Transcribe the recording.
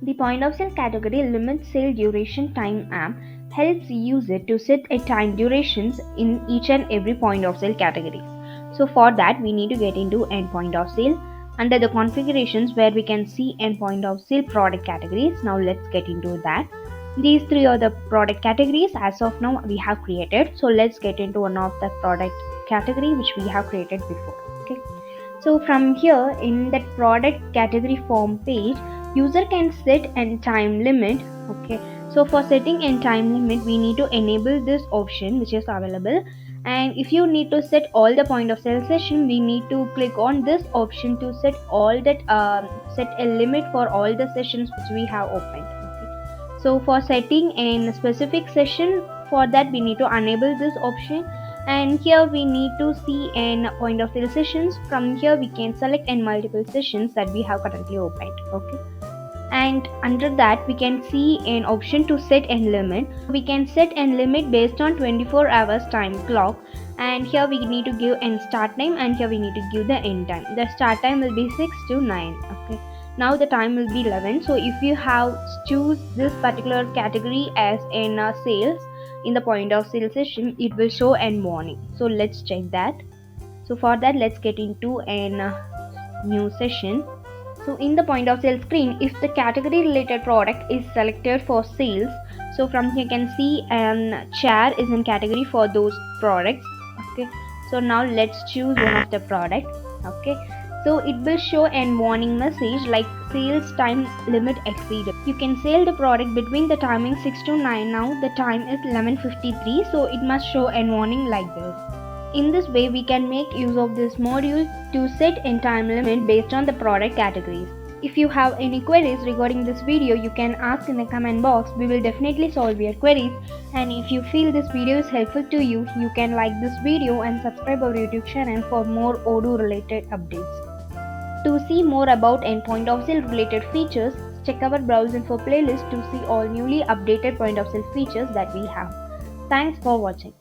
The point of sale category limit sale duration time app helps user to set a time durations in each and every point of sale categories. So for that we need to get into end point of sale under the configurations where we can see end point of sale product categories. Now let's get into that. These three are the product categories as of now we have created. So let's get into one of the product category which we have created before. Okay. So from here in that product category form page, user can set and time limit. Okay. So for setting and time limit, we need to enable this option which is available. And if you need to set all the point of sale session, we need to click on this option to set all that set a limit for all the sessions which we have opened. Okay. So for setting a specific session, for that we need to enable this option, and here we need to see an point of sale sessions. From here we can select in multiple sessions that we have currently opened. Okay, and under that we can see an option to set and limit. We can set and limit based on 24 hours time clock, and here we need to give an start time, and here we need to give the end time. The start time will be 6 to 9. Okay, now the time will be 11. So if you have choose this particular category as in sales in the point of sale session, it will show an warning. So let's check that. So for that let's get into an new session. So in the point of sale screen, if the category related product is selected for sales, so from here you can see an chair is in category for those products. Okay, so now let's choose one of the product. Okay, so it will show a warning message like sales time limit exceeded. You can sell the product between the timing 6 to 9. Now the time is 11:53, so it must show a warning like this. In this way, we can make use of this module to set a time limit based on the product categories. If you have any queries regarding this video, you can ask in the comment box. We will definitely solve your queries. And if you feel this video is helpful to you, you can like this video and subscribe our YouTube channel for more Odoo related updates. To see more about and point of sale related features, check our BrowseInfo playlist to see all newly updated point of sale features that we have. Thanks for watching.